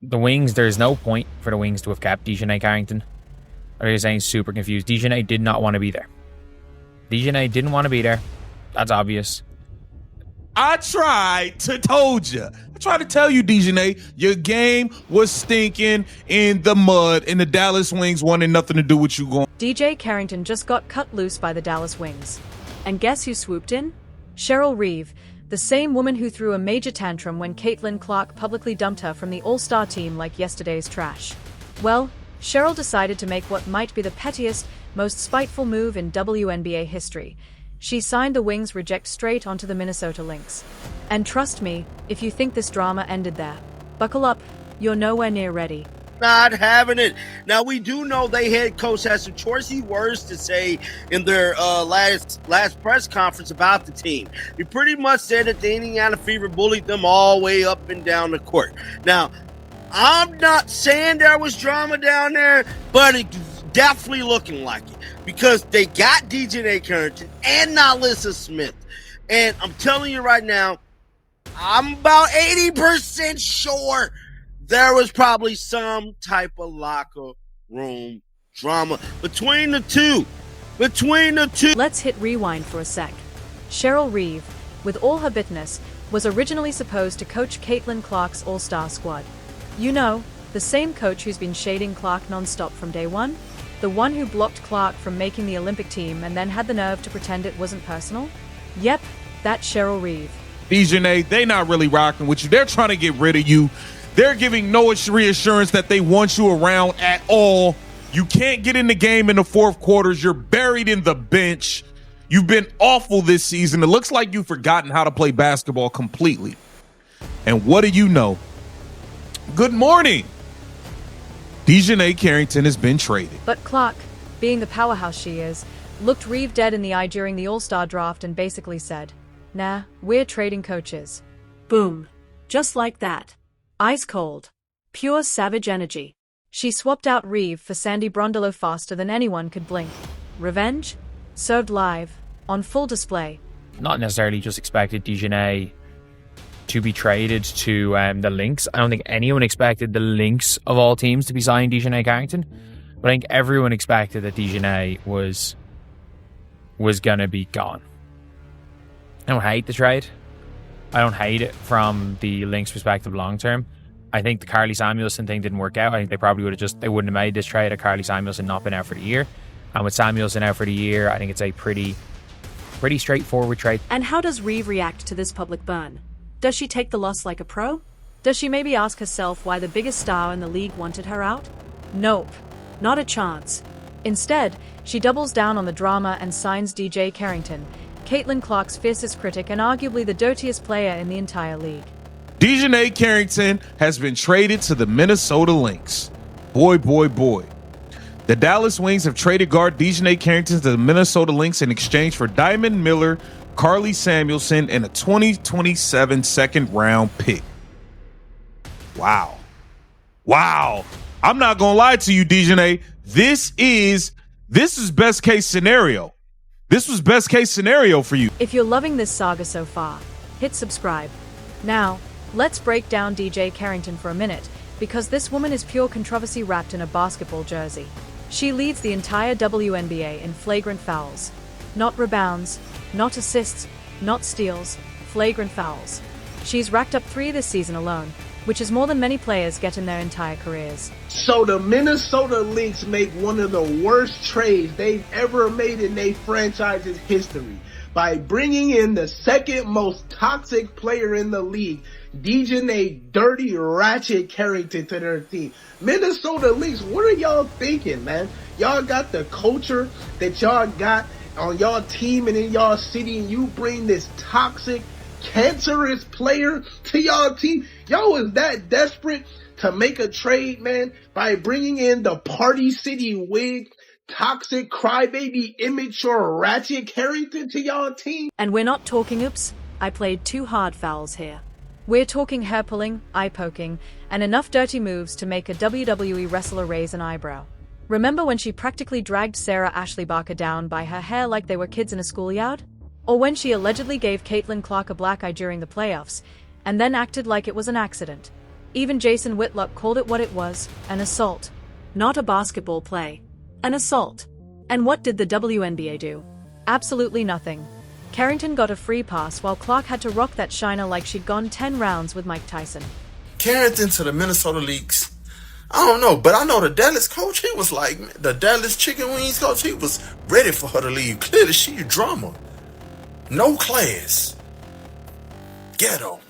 The Wings, there's no point for the Wings to have kept Dejanay Carrington. Or you're saying super confused. Dejanay did not want to be there. Dejanay didn't want to be there. That's obvious. I tried to told you. I tried to tell you, Dejanay, your game was stinking in the mud, and the Dallas Wings wanted nothing to do with you going. DJ Carrington just got cut loose by the Dallas Wings. And guess who swooped in? Cheryl Reeve, the same woman who threw a major tantrum when Caitlin Clark publicly dumped her from the All-Star team like yesterday's trash. Well, Cheryl decided to make what might be the pettiest, most spiteful move in WNBA history. She signed the Wings reject straight onto the Minnesota Lynx. And trust me, if you think this drama ended there, buckle up, you're nowhere near ready. Not having it. Now, we do know they head coach has some choicy words to say in their last press conference about the team. He pretty much said that the Indiana Fever bullied them all the way up and down the court. Now, I'm not saying there was drama down there, but it's definitely looking like it because they got DJ Carrington and Nalissa Smith. And I'm telling you right now, I'm about 80% sure there was probably some type of locker room drama between the two. Let's hit rewind for a sec. Cheryl Reeve, with all her bitterness, was originally supposed to coach Caitlin Clark's All-Star squad. You know, the same coach who's been shading Clark non-stop from day one? The one who blocked Clark from making the Olympic team and then had the nerve to pretend it wasn't personal? Yep, that's Cheryl Reeve. Dejanay, they not really rocking with you. They're trying to get rid of you. They're giving no reassurance that they want you around at all. You can't get in the game in the fourth quarters. You're buried in the bench. You've been awful this season. It looks like you've forgotten how to play basketball completely. And what do you know? Good morning. Dejanay Carrington has been traded. But Clark, being the powerhouse she is, looked Reeve dead in the eye during the All-Star draft and basically said, "Nah, we're trading coaches." Boom. Just like that. Ice cold. Pure savage energy. She swapped out Reeve for Sandy Brondolo faster than anyone could blink. Revenge? Served live. On full display. Not necessarily just expected Dejanay to be traded to the Lynx. I don't think anyone expected the Lynx of all teams to be signing Dejanay Carrington. But I think everyone expected that Dejanay was going to be gone. I don't hate the trade. I don't hate it from the Lynx perspective long term. I think the Carly Samuelson thing didn't work out. I think they probably they wouldn't have made this trade had Carly Samuelson not been out for the year. And with Samuelson out for the year, I think it's a pretty straightforward trade. And how does Reeve react to this public burn? Does she take the loss like a pro? Does she maybe ask herself why the biggest star in the league wanted her out? Nope. Not a chance. Instead, she doubles down on the drama and signs DJ Carrington, Caitlin Clark's fiercest critic and arguably the dirtiest player in the entire league. Dejanay Carrington has been traded to the Minnesota Lynx. Boy. The Dallas Wings have traded guard Dejanay Carrington to the Minnesota Lynx in exchange for Diamond Miller, Carly Samuelson, and a 2027 second-round pick. Wow. I'm not going to lie to you, Dejanay. This is best case scenario. This was best case scenario for you. If you're loving this saga so far, hit subscribe. Now, let's break down DJ Carrington for a minute, because this woman is pure controversy wrapped in a basketball jersey. She leads the entire WNBA in flagrant fouls. Not rebounds, not assists, not steals, flagrant fouls. She's racked up 3 this season alone, which is more than many players get in their entire careers. So the Minnesota Lynx make one of the worst trades they've ever made in their franchise's history by bringing in the second most toxic player in the league, Dejanay Dirty Ratchet Carrington, to their team. Minnesota Lynx, what are y'all thinking, man? Y'all got the culture that y'all got on y'all team and in y'all city, and you bring this toxic, cancerous player to y'all team? Y'all was that desperate to make a trade, man, by bringing in the Party City wig, toxic crybaby, immature Ratchet Carrington to y'all team? And we're not talking oops, I played 2 hard fouls here. We're talking hair pulling, eye poking, and enough dirty moves to make a WWE wrestler raise an eyebrow. Remember when she practically dragged Sarah Ashley Barker down by her hair like they were kids in a schoolyard? Or when she allegedly gave Caitlin Clark a black eye during the playoffs, and then acted like it was an accident? Even Jason Whitlock called it what it was, an assault. Not a basketball play. An assault. And what did the WNBA do? Absolutely nothing. Carrington got a free pass while Clark had to rock that shiner like she'd gone 10 rounds with Mike Tyson. Carrington to the Minnesota Lynx. I don't know, but I know the Dallas coach, he was like, the Dallas chicken wings coach, he was ready for her to leave. Clearly, she a drama. No class. Ghetto.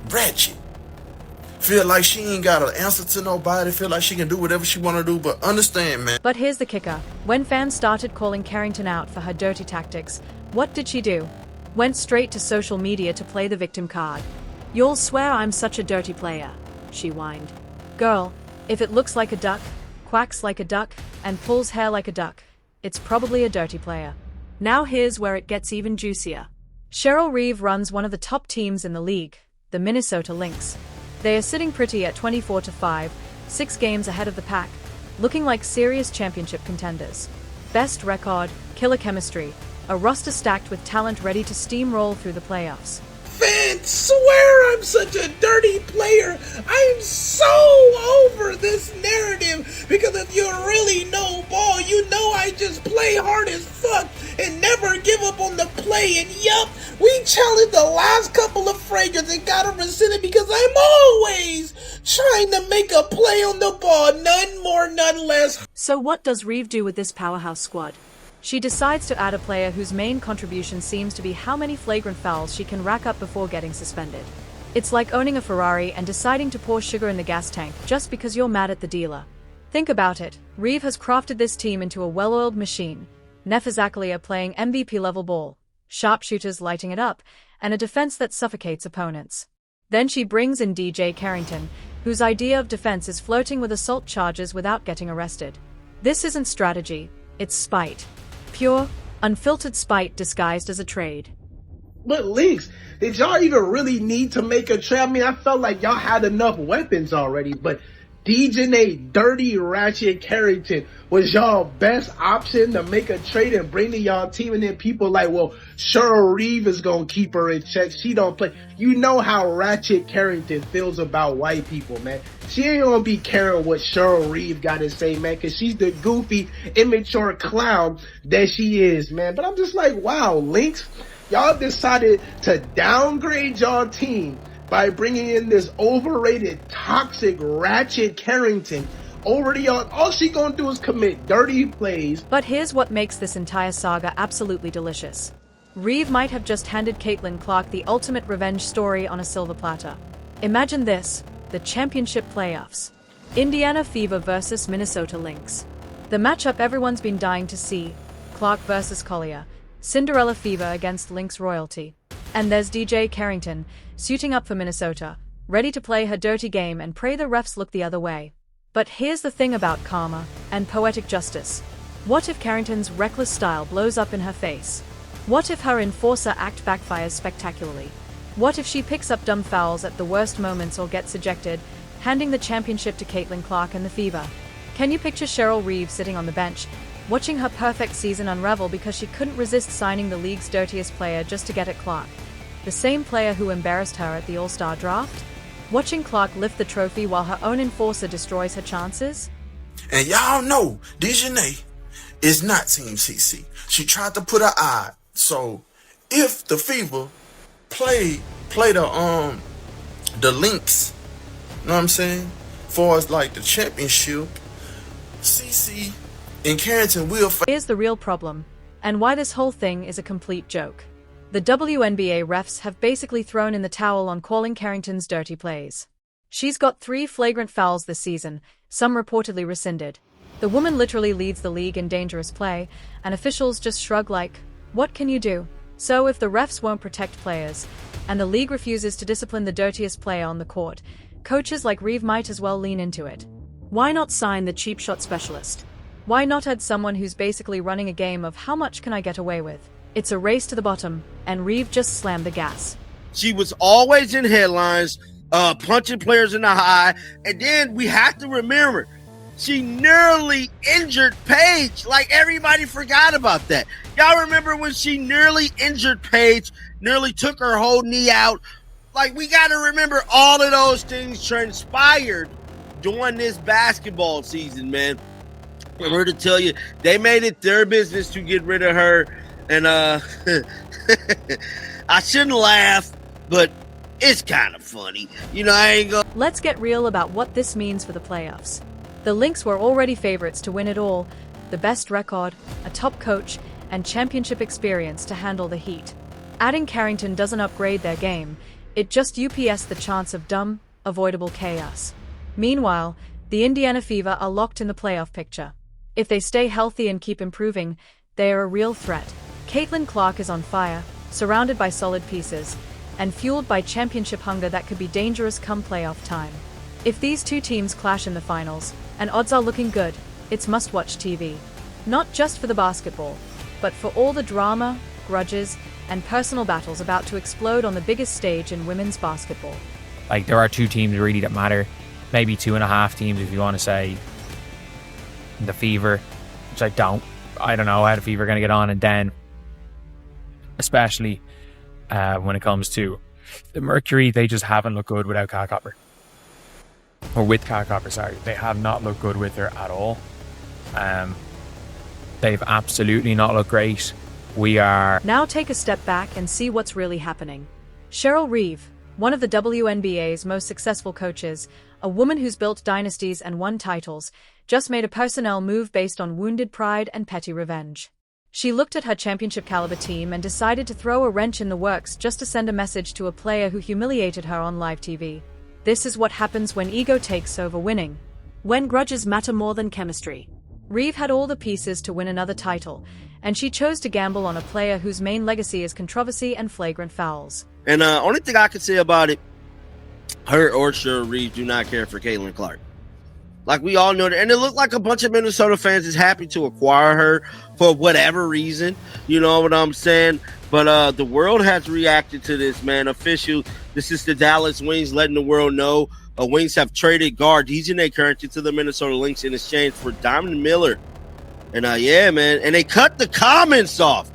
Ratchet. Feel like she ain't got an answer to nobody. Feel like she can do whatever she want to do, but understand, man. But here's the kicker. When fans started calling Carrington out for her dirty tactics, what did she do? Went straight to social media to play the victim card. "You'll swear I'm such a dirty player," she whined. Girl, if it looks like a duck, quacks like a duck, and pulls hair like a duck, it's probably a dirty player. Now here's where it gets even juicier. Cheryl Reeve runs one of the top teams in the league, the Minnesota Lynx. They are sitting pretty at 24-5, 6 games ahead of the pack, looking like serious championship contenders. Best record, killer chemistry, a roster stacked with talent ready to steamroll through the playoffs. Fans swear I'm such a dirty player. I'm so over this narrative because if you really know ball, you know I just play hard as fuck and never give up on the play. And yup, we challenged the last couple of fragrances and got them rescinded because I'm always trying to make a play on the ball. None more, none less. So what does Reeve do with this powerhouse squad? She decides to add a player whose main contribution seems to be how many flagrant fouls she can rack up before getting suspended. It's like owning a Ferrari and deciding to pour sugar in the gas tank just because you're mad at the dealer. Think about it. Reeve has crafted this team into a well-oiled machine. Nefer Zakaria playing MVP-level ball, sharpshooters lighting it up, and a defense that suffocates opponents. Then she brings in DJ Carrington, whose idea of defense is flirting with assault charges without getting arrested. This isn't strategy, it's spite. Pure, unfiltered spite disguised as a trade. But Lynx, did y'all even really need to make a trade? I mean, I felt like y'all had enough weapons already, but DJ Dirty Ratchet Carrington was y'all best option to make a trade and bring to y'all team, and then people like, well, Cheryl Reeve is gonna keep her in check. She don't play. You know how Ratchet Carrington feels about white people, man. She ain't gonna be caring what Cheryl Reeve got to say, man, because she's the goofy, immature clown that she is, man. But I'm just like, wow, Lynx, y'all decided to downgrade y'all team by bringing in this overrated, toxic Ratchet Carrington over to y'all. All she gonna do is commit dirty plays. But here's what makes this entire saga absolutely delicious. Reeve might have just handed Caitlin Clark the ultimate revenge story on a silver platter. Imagine this, the championship playoffs. Indiana Fever versus Minnesota Lynx. The matchup everyone's been dying to see, Clark versus Collier, Cinderella Fever against Lynx royalty. And there's DJ Carrington, suiting up for Minnesota, ready to play her dirty game and pray the refs look the other way. But here's the thing about karma and poetic justice. What if Carrington's reckless style blows up in her face? What if her enforcer act backfires spectacularly? What if she picks up dumb fouls at the worst moments or gets ejected, handing the championship to Caitlin Clark and the Fever? Can you picture Cheryl Reeve sitting on the bench, watching her perfect season unravel because she couldn't resist signing the league's dirtiest player just to get at Clark? The same player who embarrassed her at the All-Star draft? Watching Clark lift the trophy while her own enforcer destroys her chances? And y'all know Dejanay is not Team CC. She tried to put her eye. So if the Fever play the Lynx, you know what I'm saying? For as like the championship, CC and Carrington will fight. Here's the real problem, and why this whole thing is a complete joke. The WNBA refs have basically thrown in the towel on calling Carrington's dirty plays. She's got 3 flagrant fouls this season, some reportedly rescinded. The woman literally leads the league in dangerous play, and officials just shrug like, what can you do? So if the refs won't protect players, and the league refuses to discipline the dirtiest player on the court, coaches like Reeve might as well lean into it. Why not sign the cheap shot specialist? Why not add someone who's basically running a game of how much can I get away with? It's a race to the bottom, and Reeve just slammed the gas. She was always in headlines, punching players in the eye. And then we have to remember, she nearly injured Paige. Like, everybody forgot about that. Y'all remember when she nearly injured Paige, nearly took her whole knee out, Like, we got to remember all of those things transpired during this basketball season, man. I'm here to tell you, they made it their business to get rid of her. And I shouldn't laugh, but it's kind of funny. You know, I ain't gonna... Let's get real about what this means for the playoffs. The Lynx were already favorites to win it all, the best record, a top coach, and championship experience to handle the heat. Adding Carrington doesn't upgrade their game, it just UPS the chance of dumb, avoidable chaos. Meanwhile, the Indiana Fever are locked in the playoff picture. If they stay healthy and keep improving, they are a real threat. Caitlin Clark is on fire, surrounded by solid pieces, and fueled by championship hunger that could be dangerous come playoff time. If these two teams clash in the finals, and odds are looking good, it's must-watch TV. Not just for the basketball, but for all the drama, grudges, and personal battles about to explode on the biggest stage in women's basketball. Like, there are two teams really that matter. Maybe 2.5 teams if you want to say the Fever, which I don't know how the Fever are going to get on, and then especially when it comes to the Mercury, they just haven't looked good without Kat Copper. Or with Kat Copper, sorry. They have not looked good with her at all. They've absolutely not looked great. Now take a step back and see what's really happening. Cheryl Reeve, one of the WNBA's most successful coaches, a woman who's built dynasties and won titles, just made a personnel move based on wounded pride and petty revenge. She looked at her championship-caliber team and decided to throw a wrench in the works just to send a message to a player who humiliated her on live TV. This is what happens when ego takes over winning. When grudges matter more than chemistry. Reeve had all the pieces to win another title, and she chose to gamble on a player whose main legacy is controversy and flagrant fouls. And only thing I can say about it, her or Cheryl Reeve do not care for Caitlin Clark. Like, we all know that. And it looked like a bunch of Minnesota fans is happy to acquire her for whatever reason. You know what I'm saying? But the world has reacted to this, man. Official, this is the Dallas Wings letting the world know Wings have traded guard DeJounte Carrington to the Minnesota Lynx in exchange for Diamond Miller. And yeah, man. And they cut the comments off.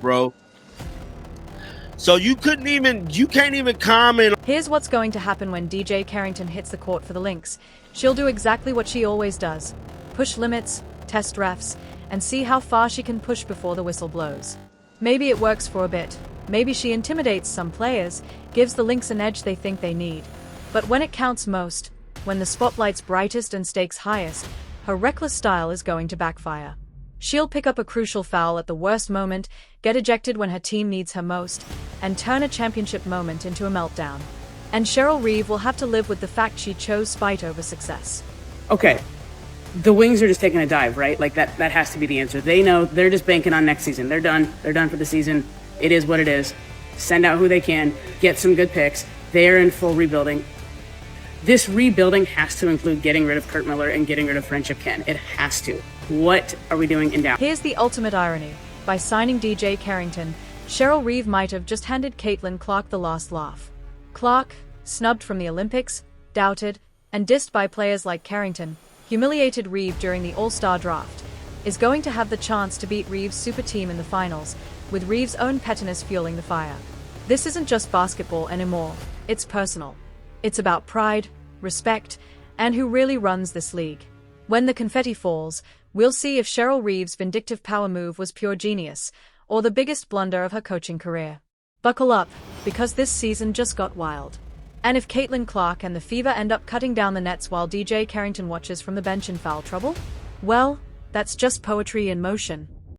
Bro. So you can't even comment. Here's what's going to happen when DJ Carrington hits the court for the Lynx. She'll do exactly what she always does. Push limits, test refs, and see how far she can push before the whistle blows. Maybe it works for a bit. Maybe she intimidates some players, gives the Lynx an edge they think they need. But when it counts most, when the spotlight's brightest and stakes highest, her reckless style is going to backfire. She'll pick up a crucial foul at the worst moment, get ejected when her team needs her most, and turn a championship moment into a meltdown. And Cheryl Reeve will have to live with the fact she chose spite over success. Okay, the Wings are just taking a dive, right? Like, that has to be the answer. They know they're just banking on next season. They're done. They're done for the season. It is what it is. Send out who they can, get some good picks. They're in full rebuilding. This rebuilding has to include getting rid of Kurt Miller and getting rid of Friendship Ken. It has to. What are we doing in Dallas? Here's the ultimate irony. By signing DJ Carrington, Cheryl Reeve might have just handed Caitlin Clark the last laugh. Clark, snubbed from the Olympics, doubted, and dissed by players like Carrington, humiliated Reeve during the All-Star draft, is going to have the chance to beat Reeve's super team in the finals, with Reeve's own pettiness fueling the fire. This isn't just basketball anymore, it's personal. It's about pride, respect, and who really runs this league. When the confetti falls, we'll see if Cheryl Reeve's vindictive power move was pure genius, or the biggest blunder of her coaching career. Buckle up, because this season just got wild. And if Caitlin Clark and the Fever end up cutting down the nets while DJ Carrington watches from the bench in foul trouble? Well, that's just poetry in motion.